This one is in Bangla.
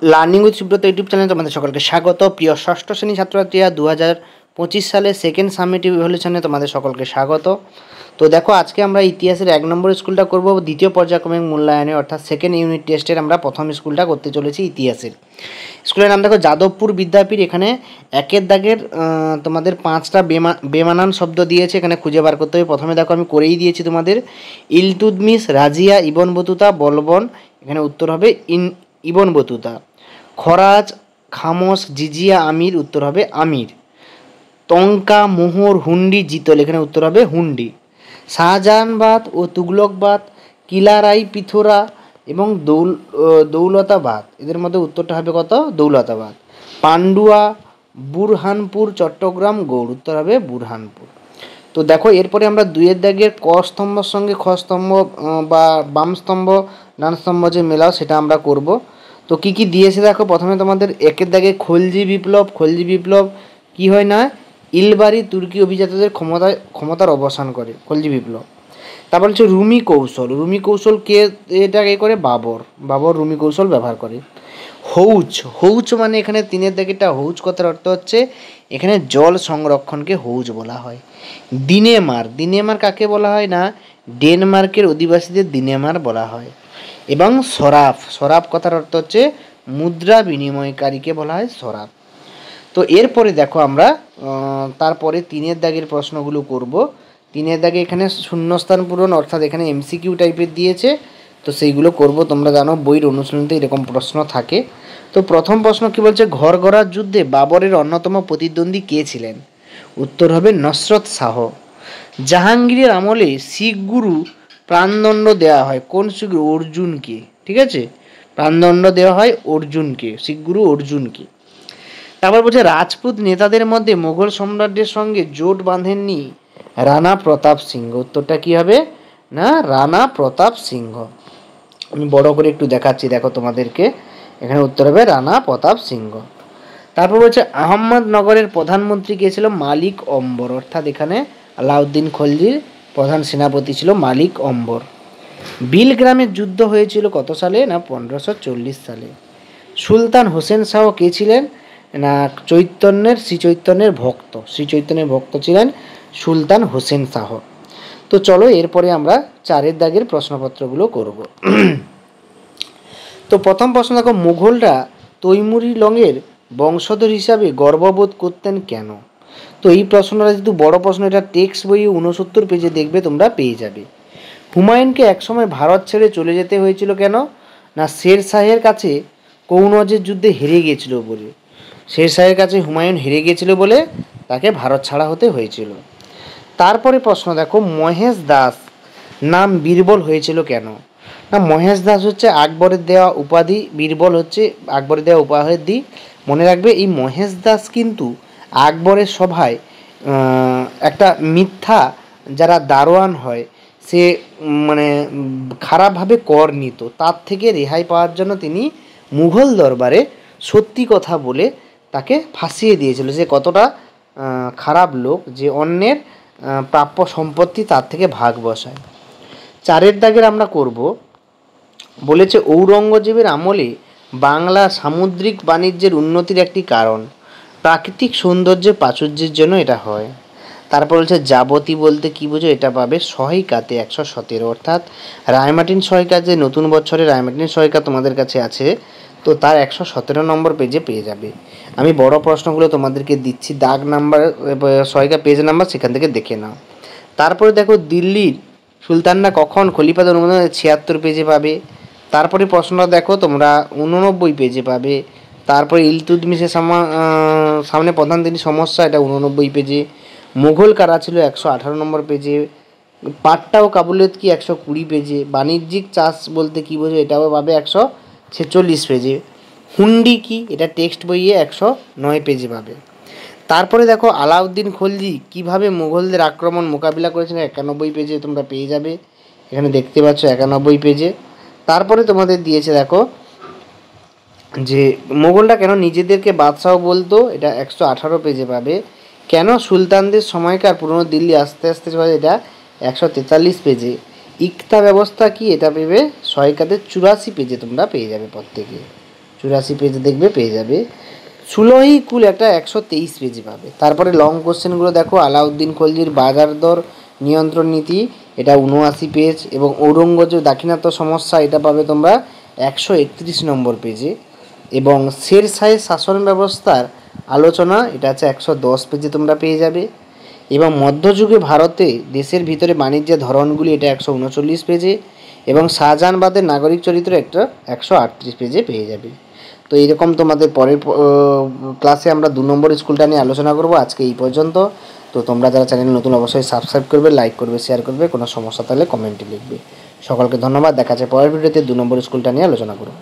লার্নিং উইথ সুব্রত ইউটিউব চ্যানেলে তোমাদের সকলকে স্বাগত। প্রিয় ষষ্ঠ শ্রেণী ছাত্রছাত্রীরা 2025 সালে সেকেন্ড সামেটিভ ইভ্যালুয়েশনে তোমাদের সকলকে স্বাগত। তো দেখো, আজকে আমরা ইতিহাসের 1 নম্বর স্কুলটা করব, দ্বিতীয় পর্যায়ক্রমিক মূল্যায়নে অর্থাৎ সেকেন্ড ইউনিট টেস্টের আমরা প্রথম স্কুলটা করতে চলেছি ইতিহাসের। স্কুলের নাম দেখো যাদবপুর বিদ্যাপীঠ। এখানে একের দাগের তোমাদের 5টা বেমানান শব্দ দিয়েছে, এখানে খুঁজে বার করতে হবে। প্রথমে দেখো আমি করেই দিয়েছি তোমাদের, ইলতুৎমিশ, রাজিয়া, ইবন বতুতা, বলবন। এখানে উত্তর হবে ইবন বতুতা। খরাজ, খামোশ, জিজিয়া, আমির। উত্তর হবে আমির। টঙ্কা, মোহর, হুন্ডি, জিতল। এখানে উত্তর হবে হুন্ডি। শাহজাহানবাদ ও তুগলকবাদ, কিলারাই, পিথোরা এবং দৌলতাবাদ। এদের মধ্যে উত্তরটা হবে কত? দৌলতাবাদ। পান্ডুয়া, বুরহানপুর, চট্টগ্রাম, গৌড়। উত্তর হবে বুরহানপুর। তো দেখো, এরপরে আমরা 2-এর দাগের ক স্তম্ভর সঙ্গে খ স্তম্ভ বা বাম স্তম্ভ ডান স্তম্ভ যে মেলাও সেটা আমরা করব। তো কি কি দিয়েছে দেখো, প্রথমে তোমাদের 1-এর দাগে খলজি বিপ্লব। খলজি বিপ্লব কি হয় না, ইলবারি তুর্কি অভিজাতদের ক্ষমতার অবসান করে খলজি বিপ্লব। তারপর হচ্ছে রুমি কৌশল। রুমি কৌশল কে এটাকে করে? বাবর রুমি কৌশল ব্যবহার করে। হৌচ মানে এখানে 3-এর দাগেরটা হৌচ কথার অর্থ হচ্ছে এখানে জল সংরক্ষণকে হৌচ বলা হয়। দিনেমার কাকে বলা হয় না, ডেনমার্কের অধিবাসীদের দিনেমার বলা হয়। এবং সরাফ কথার অর্থ হচ্ছে মুদ্রা বিনিময়কারীকে বলা হয় সরাফ। তো এরপরে দেখো আমরা তারপরে 3-এর দাগের প্রশ্নগুলো করব। 3-এর দাগে এখানে শূন্যস্থান পূরণ অর্থাৎ এখানে এমসিকিউ টাইপের দিয়েছে, তো সেইগুলো করব। তোমরা জানো বইয়ের অনুশীলনীতে এরকম প্রশ্ন থাকে। তো প্রথম প্রশ্ন কি বলছে, ঘরগড়ার যুদ্ধে বাবরের অন্যতম প্রতিদ্বন্দ্বী কে ছিলেন? উত্তর হবে নসরত শাহ। জাহাঙ্গীরের আমলে শিখ গুরু প্রাণদণ্ড দেওয়া হয় কোন শিখ গুরু? অর্জুনকে। ঠিক আছে, প্রাণদণ্ড দেওয়া হয় অর্জুনকে, শিখ গুরু অর্জুনকে। তারপর বলছে রাজপুত নেতাদের মধ্যে মোগল সম্রাটদের সঙ্গে জোট বাঁধেননি রানা প্রতাপ সিংহ। উত্তরটা কি হবে না, রানা প্রতাপ সিংহ। আমি বড় করে একটু দেখাচ্ছি, দেখো তোমাদেরকে, এখানে উত্তর হবে রানা প্রতাপ সিংহ। তারপর বলছে আহমদনগরের প্রধানমন্ত্রী কে ছিল? মালিক অম্বর। অর্থাৎ এখানে আলাউদ্দিন খলজির প্রধান সেনাপতি ছিল মালিক অম্বর। বিলগ্রামের যুদ্ধ হয়েছিল কত সালে? না 1540 সালে। সুলতান হোসেন শাহ কে ছিলেন? না শ্রী চৈতন্যের ভক্ত ছিলেন সুলতান হোসেন শাহ। তো চলো এরপরে আমরা 4-এর দাগের প্রশ্নপত্রগুলো করব। তো প্রথম প্রশ্ন দেখো, মুঘলরা তৈমুরিলংয়ের বংশধর হিসাবে গর্ববোধ করতেন কেন? তো এই প্রশ্নটা যেহেতু বড় প্রশ্ন, এটা টেক্সট বইয়ে 69 পেজে দেখবে, তোমরা পেয়ে যাবে। হুমায়ুনকে একসময় ভারত ছেড়ে চলে যেতে হয়েছিল কেন? না শের শাহের কাছে কনৌজের যুদ্ধে হেরে গিয়েছিল বলে। শের শাহের কাছে হুমায়ুন হেরে গিয়েছিল বলে তাকে ভারত ছাড়া হতে হয়েছিল। তারপরে প্রশ্ন দেখো, মহেশ দাস নাম বীরবল হয়েছিল কেন? না মহেশ দাস হচ্ছে আকবরের দেওয়া উপাধি, বীরবল হচ্ছে আকবরের দেওয়া উপাধি। মনে রাখবে, এই মহেশ দাস কিন্তু আকবরের সভায় একটা মিথ্যা, যারা দারোয়ান হয় সে মানে খারাপভাবে কর নিত, তার থেকে রেহাই পাওয়ার জন্য তিনি মুঘল দরবারে সত্যি কথা বলে তাকে ফাঁসিয়ে দিয়েছিল। যে কতটা খারাপ লোক, যে অন্যের প্রাপ্য সম্পত্তি তার থেকে ভাগ বসায়। 4-এর দাগের আমরা করব, বলেছে ঔরঙ্গজেবের আমলে বাংলা সামুদ্রিক বাণিজ্যের উন্নতির একটি কারণ প্রাকৃতিক সৌন্দর্যের প্রাচুর্যের জন্য এটা হয়। তারপর বলছে যাবতী বলতে কি বোঝো? এটা পাবে সহায়িকাতে 117, অর্থাৎ রায়মার্টিন সহায়িকা, যে নতুন বছরে রায়মার্টিন সহায়িকা তোমাদের কাছে আছে, তো তার 117 নম্বর পেজে পেয়ে যাবে। আমি বড় প্রশ্নগুলো তোমাদেরকে দিচ্ছি, দাগ নাম্বার সহায়িকা পেজ নাম্বার সেখান থেকে দেখে নাও। তারপরে দেখো, দিল্লির সুলতানরা কখন খলিফাত অনুমোদন? 76 পেজে পাবে। তারপরে প্রশ্নটা দেখো তোমরা 89 পেজে পাবে। তারপরে ইলতুৎমিশের সামনে প্রধান তিনি সমস্যা, এটা 89 পেজে। মুঘল কারা ছিল 118 নম্বর পেজে। পাট্টা ও কাবুলিয়ত কি 120 পেজে। বাণিজ্যিক চাষ বলতে কী বোঝো? এটাও পাবে 146 পেজে। হুন্ডি কি? এটা টেক্সট বইয়ে 109 পেজে পাবে। তারপরে দেখো আলাউদ্দিন খলজি কিভাবে মুঘলদের আক্রমণ মোকাবিলা করেছিলেন, 91 পেজে তোমরা পেয়ে যাবে, এখানে দেখতে পাচ্ছ 91 পেজে। তারপরে তোমাদের দিয়েছে দেখো যে মোগলরা কেন নিজেদেরকে বাদশাহ বলতো, এটা 118 পেজে পাবে। কেন সুলতানদের সময়কার পুরনো দিল্লি আস্তে আস্তে চলে, এটা 143 পেজে। ইকতা ব্যবস্থা কি? এটা পেবে সহায়িকাতে 84 পেজে তোমরা পেয়ে যাবে প্রত্যেকে। 84 পেজ দেখবে, পেয়ে যাবে। সুলহি কুল একটা 123 পেজে পাবে। তারপরে লং কোশ্চেনগুলো দেখো, আলাউদ্দিন খলজির বাজার দর নিয়ন্ত্রণ নীতি, এটা 79 পেজ, এবং ঔরঙ্গজেব দাক্ষিণাত্য সমস্যা, এটা পাবে তোমরা 131 নম্বর পেজে, এবং শের শাহের শাসন ব্যবস্থার আলোচনা, এটা আছে 110 পেজে তোমরা পেয়ে যাবে, এবং মধ্যযুগে ভারতে দেশের ভিতরে বাণিজ্যের ধরনগুলি, এটা 139 পেজে, এবং শাহজাহানবাদের নাগরিক চরিত্র একটা 138 পেজে পেয়ে যাবে। তো এইরকম তোমাদের পরের ক্লাসে আমরা 2 নম্বর স্কুলটা নিয়ে আলোচনা করব। আজকে এই পর্যন্ত। তো তোমরা যারা চ্যানেল নতুন অবশ্যই সাবস্ক্রাইব করবে, লাইক করবে, শেয়ার করবে, কোনো সমস্যা থাকলে কমেন্টে লিখবে। সকলকে ধন্যবাদ, দেখা যাচ্ছে পরের ভিডিওতে 2 নম্বর স্কুলটা নিয়ে আলোচনা করব।